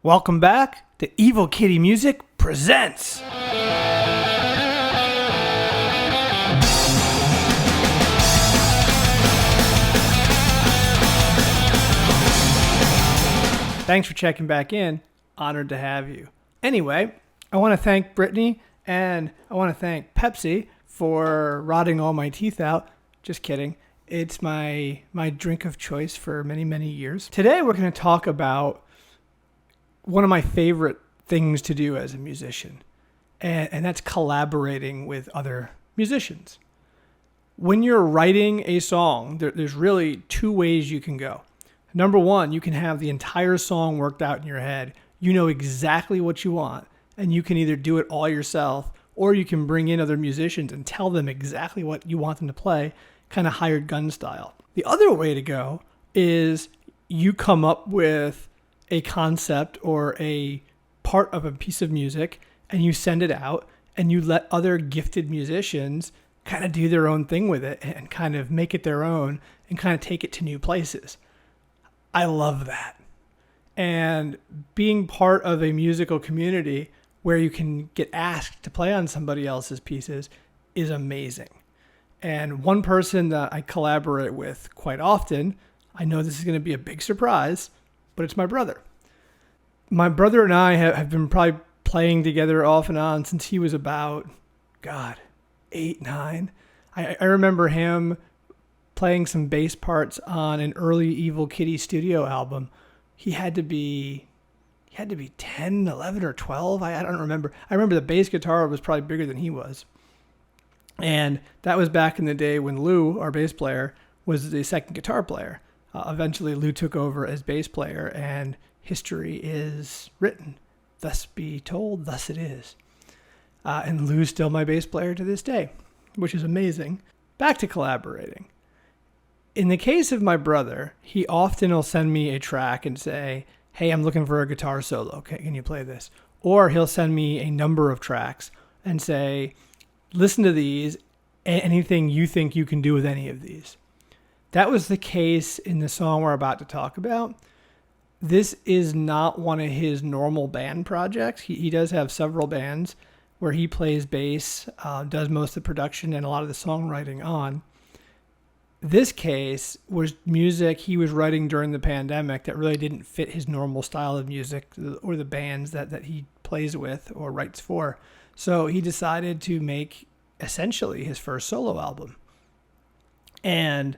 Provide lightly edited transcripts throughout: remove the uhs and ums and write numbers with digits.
Welcome back to Evil Kitty Music Presents. Thanks for checking back in. Honored to have you. Anyway, I want to thank Brittany and I want to thank Pepsi for rotting all my teeth out. Just kidding. It's my drink of choice for many, many years. Today we're going to talk about one of my favorite things to do as a musician, and that's collaborating with other musicians. When you're writing a song, there's really two ways you can go. Number one, you can have the entire song worked out in your head. You know exactly what you want, and you can either do it all yourself, or you can bring in other musicians and tell them exactly what you want them to play, kind of hired gun style. The other way to go is you come up with a concept or a part of a piece of music and you send it out and you let other gifted musicians kind of do their own thing with it and kind of make it their own and kind of take it to new places. I love that. And being part of a musical community where you can get asked to play on somebody else's pieces is amazing. And one person that I collaborate with quite often, I know this is going to be a big surprise, but it's my brother. My brother and I have been probably playing together off and on since he was about, 8, 9. I remember him playing some bass parts on an early Evil Kitty studio album. He had to be 10, 11, or 12. I don't remember. I remember the bass guitar was probably bigger than he was. And that was back in the day when Lou, our bass player, was the second guitar player. Eventually, Lou took over as bass player, and history is written. Thus be told, thus it is. And Lou's still my bass player to this day, which is amazing. Back to collaborating. In the case of my brother, he often will send me a track and say, hey, I'm looking for a guitar solo. Can you play this? Or he'll send me a number of tracks and say, listen to these, anything you think you can do with any of these. That was the case in the song we're about to talk about. This is not one of his normal band projects. He does have several bands where he plays bass, does most of the production and a lot of the songwriting on. This case was music he was writing during the pandemic that really didn't fit his normal style of music or the bands that he plays with or writes for. So he decided to make essentially his first solo album. And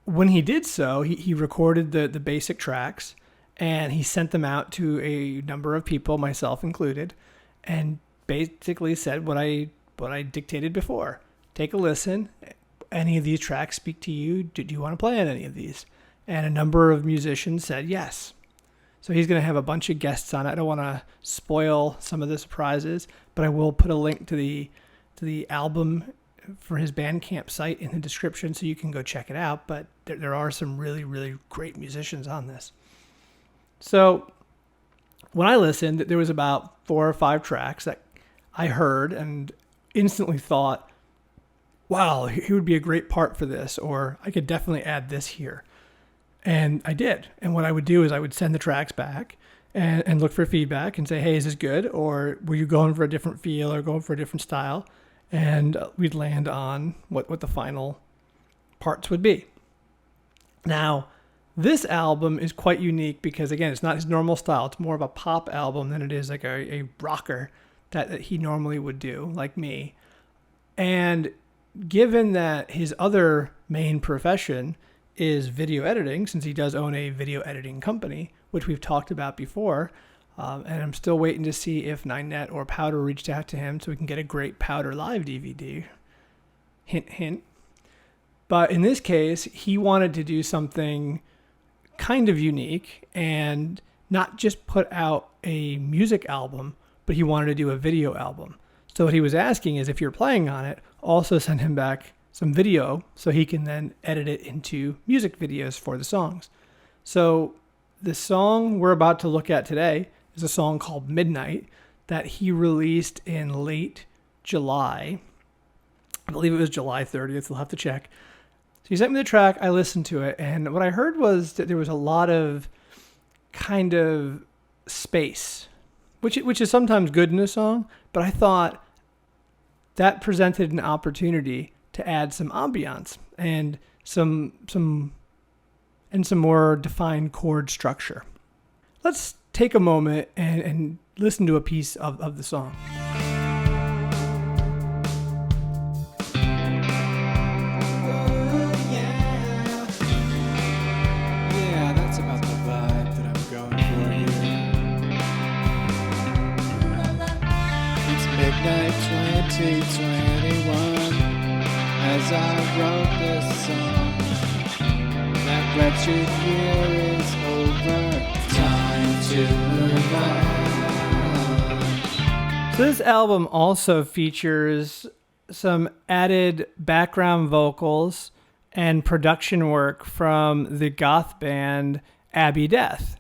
when he did so, he recorded the basic tracks and he sent them out to a number of people, myself included, and basically said what I dictated before. Take a listen. Any of these tracks speak to you? Do you want to play on any of these? And a number of musicians said yes. So he's going to have a bunch of guests on it. I don't want to spoil some of the surprises, but I will put a link to the album for his Bandcamp site in the description so you can go check it out. But there are some really, really great musicians on this. So when I listened, there was about 4 or 5 tracks that I heard and instantly thought, wow, he would be a great part for this, or I could definitely add this here. And I did. And what I would do is I would send the tracks back and look for feedback and say, hey, is this good? Or were you going for a different feel or going for a different style? And we'd land on what the final parts would be. Now, this album is quite unique because, again, it's not his normal style. It's more of a pop album than it is like a rocker that he normally would do, like me. And given that his other main profession is video editing, since he does own a video editing company, which we've talked about before, and I'm still waiting to see if 9net or Powder reached out to him so we can get a great Powder live DVD. Hint, hint. But in this case, he wanted to do something kind of unique and not just put out a music album, but he wanted to do a video album. So what he was asking is, if you're playing on it, also send him back some video so he can then edit it into music videos for the songs. So the song we're about to look at today is a song called Midnight that he released in late July. I believe it was July 30th. We'll have to check. So he sent me the track. I listened to it. And what I heard was that there was a lot of kind of space, which is sometimes good in a song, but I thought that presented an opportunity to add some ambiance and some more defined chord structure. Let's take a moment and listen to a piece of the song. Yeah, that's about the vibe that I'm going for here. It's midnight 2021 as I wrote this song. That wretched year is over. Time to move on. So this album also features some added background vocals and production work from the goth band Abbey Death.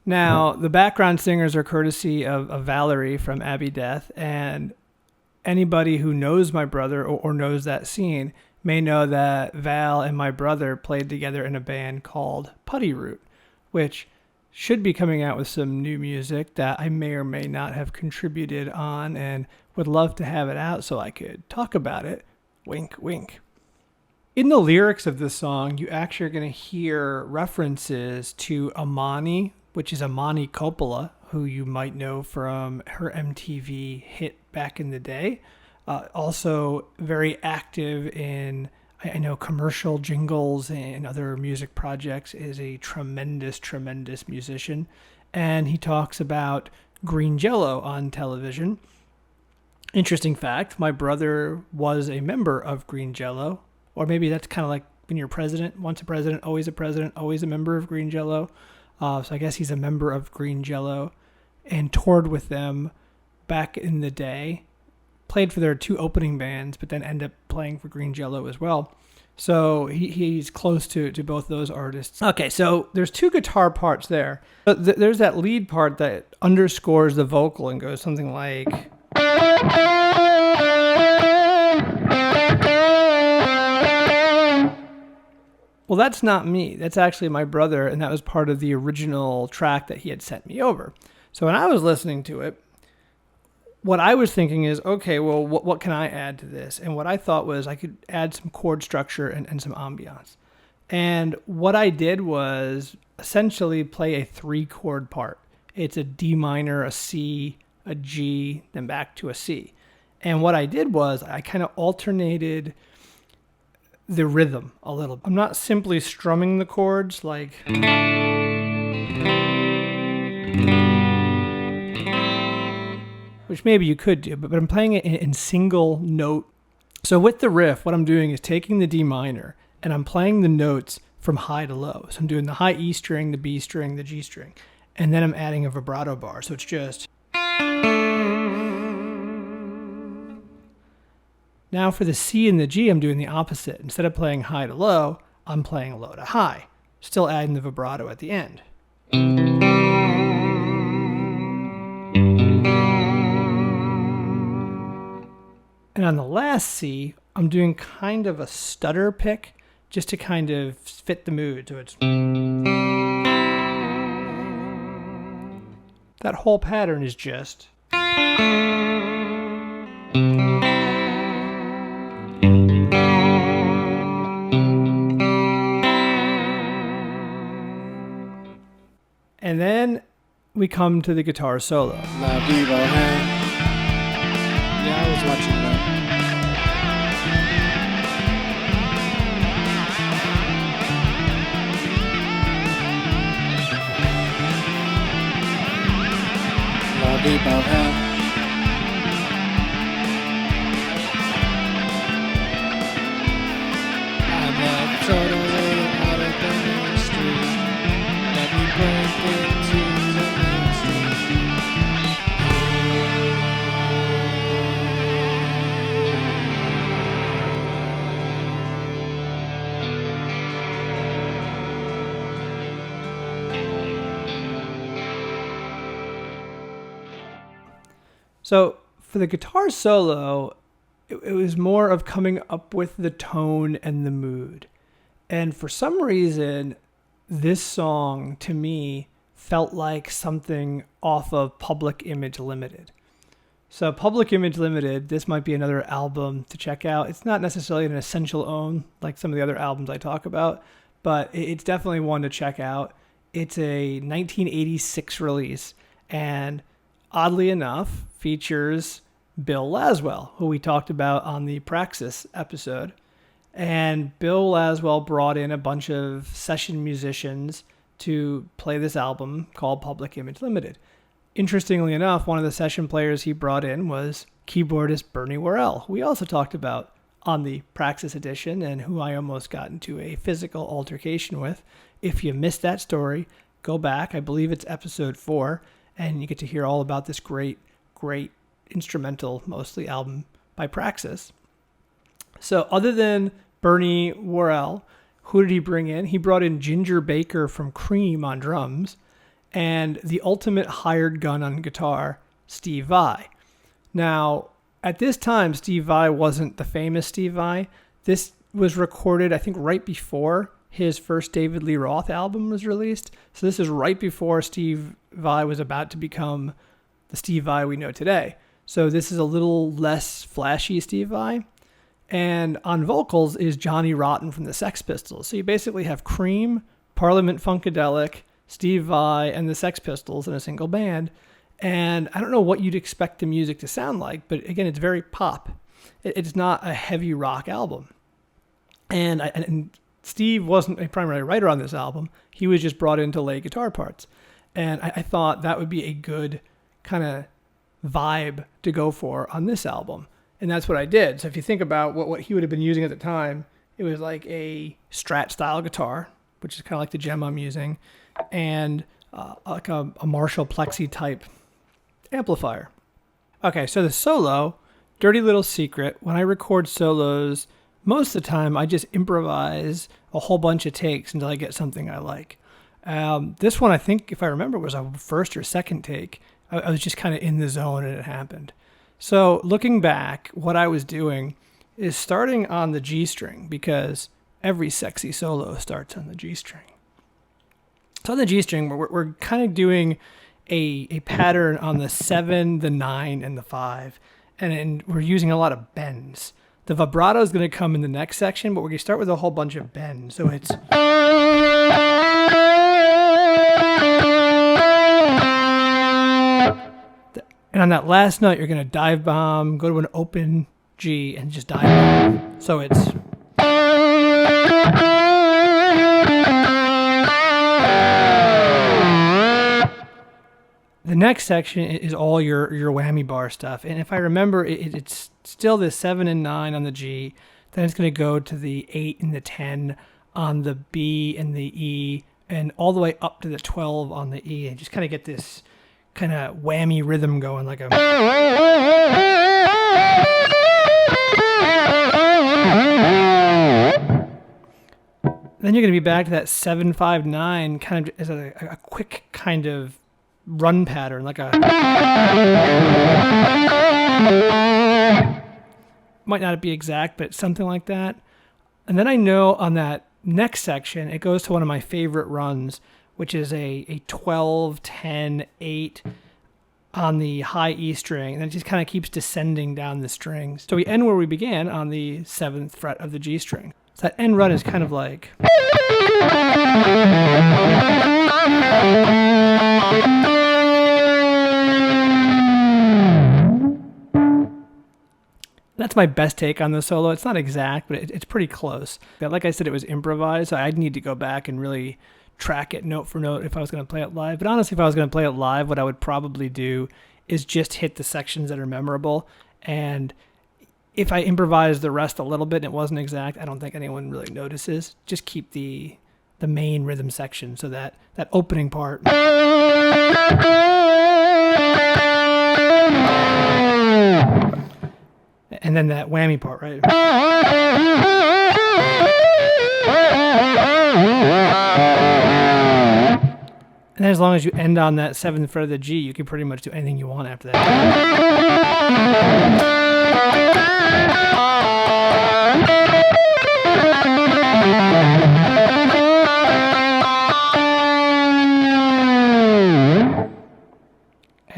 Now, the background singers are courtesy of Valerie from Abbey Death, and anybody who knows my brother or knows that scene may know that Val and my brother played together in a band called Putty Root, which should be coming out with some new music that I may or may not have contributed on, and would love to have it out so I could talk about it. Wink, wink. In the lyrics of this song, you actually are going to hear references to Amani, which is Amani Coppola, who you might know from her MTV hit back in the day. Also very active in, I know, commercial jingles and other music projects, is a tremendous, tremendous musician. And he talks about green jello on television. Interesting fact, my brother was a member of Green Jello, or maybe that's kind of like when you're president, once a president, always a member of Green Jello. So I guess he's a member of Green Jello and toured with them back in the day. Played for their two opening bands, but then ended up playing for Green Jello as well. So he's close to both those artists. Okay, so there's two guitar parts there. But there's that lead part that underscores the vocal and goes something like... Well, that's not me. That's actually my brother, and that was part of the original track that he had sent me over. So when I was listening to it, what I was thinking is, okay, well, what can I add to this? And what I thought was I could add some chord structure and some ambiance. And what I did was essentially play a 3-chord part. It's a D minor, a C, a G, then back to a C. And what I did was I kind of alternated the rhythm a little. I'm not simply strumming the chords like... which maybe you could do, but I'm playing it in single note. So with the riff, what I'm doing is taking the D minor and I'm playing the notes from high to low. So I'm doing the high E string, the B string, the G string, and then I'm adding a vibrato bar. So it's just... Now for the C and the G, I'm doing the opposite. Instead of playing high to low, I'm playing low to high, still adding the vibrato at the end. And on the last C, I'm doing kind of a stutter pick just to kind of fit the mood. So it's... That whole pattern is just... And then we come to the guitar solo. La Vivo, hey. Yeah, I was watching that. La Vivo, hey. I'm totally out of the mainstream. Let me break into the mainstream. So for the guitar solo, it was more of coming up with the tone and the mood. And for some reason, this song, to me, felt like something off of Public Image Limited. So Public Image Limited, this might be another album to check out. It's not necessarily an essential own like some of the other albums I talk about, but it's definitely one to check out. It's a 1986 release, and oddly enough, features Bill Laswell, who we talked about on the Praxis episode. And Bill Laswell brought in a bunch of session musicians to play this album called Public Image Limited. Interestingly enough, one of the session players he brought in was keyboardist Bernie Worrell, who we also talked about on the Praxis edition and who I almost got into a physical altercation with. If you missed that story, go back. I believe it's episode 4, and you get to hear all about this great instrumental, mostly album by Praxis. So other than Bernie Worrell, who did he bring in? He brought in Ginger Baker from Cream on drums, and the ultimate hired gun on guitar, Steve Vai. Now, at this time, Steve Vai wasn't the famous Steve Vai. This was recorded, I think, right before his first David Lee Roth album was released. So this is right before Steve Vai was about to become the Steve Vai we know today. So this is a little less flashy Steve Vai. And on vocals is Johnny Rotten from the Sex Pistols. So you basically have Cream, Parliament Funkadelic, Steve Vai, and the Sex Pistols in a single band. And I don't know what you'd expect the music to sound like, but again, it's very pop. It's not a heavy rock album. And Steve wasn't a primary writer on this album. He was just brought in to lay guitar parts. And I thought that would be a good kind of vibe to go for on this album. And that's what I did. So if you think about what he would have been using at the time, it was like a Strat style guitar, which is kind of like the gem I'm using, and like a Marshall Plexi type amplifier. Okay, so the solo, dirty little secret, when I record solos, most of the time I just improvise a whole bunch of takes until I get something I like. This one, I think, if I remember, was a first or second take. I was just kind of in the zone and it happened. So looking back, what I was doing is starting on the G string, because every sexy solo starts on the G string. So on the G string, we're kind of doing a pattern on the 7, the 9, and the 5, and we're using a lot of bends. The vibrato is going to come in the next section, but we're going to start with a whole bunch of bends. So it's... And on that last note, you're going to dive bomb, go to an open G, and just dive bomb. So it's... The next section is all your whammy bar stuff. And if I remember, it's still the 7 and 9 on the G. Then it's going to go to the 8 and the 10 on the B and the E, and all the way up to the 12 on the E. And just kind of get this kind of whammy rhythm going, like a... Then you're going to be back to that 7-5-9 kind of as a quick kind of run pattern, like a... Might not be exact, but something like that. And then I know on that next section, it goes to one of my favorite runs, which is a 12, 10, 8 on the high E string. And it just kind of keeps descending down the strings. So we end where we began on the 7th fret of the G string. So that end run is kind of like... That's my best take on the solo. It's not exact, but it's pretty close. But like I said, it was improvised, so I'd need to go back and really track it note for note if I was going to play it live. But honestly, if I was going to play it live, what I would probably do is just hit the sections that are memorable. And if I improvise the rest a little bit and it wasn't exact, I don't think anyone really notices. Just keep the main rhythm section, so that opening part... And then that whammy part, right? And then as long as you end on that 7th fret of the G, you can pretty much do anything you want after that.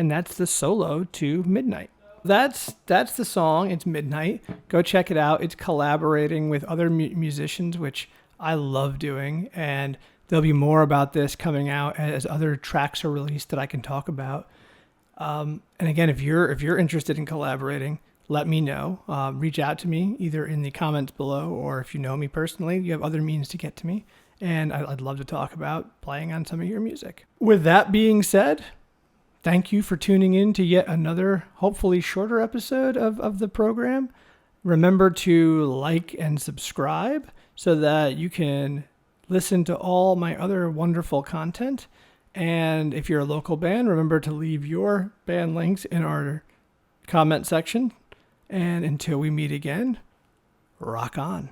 and that's the solo to Midnight. That's the song. It's Midnight. Go check it out. It's collaborating with other musicians, which I love doing, and there'll be more about this coming out as other tracks are released that I can talk about. And again, if you're interested in collaborating, let me know. Reach out to me either in the comments below, or if you know me personally, you have other means to get to me. And I'd love to talk about playing on some of your music. With that being said, thank you for tuning in to yet another, hopefully shorter episode of the program. Remember to like and subscribe so that you can listen to all my other wonderful content. And if you're a local band, remember to leave your band links in our comment section. And until we meet again, rock on.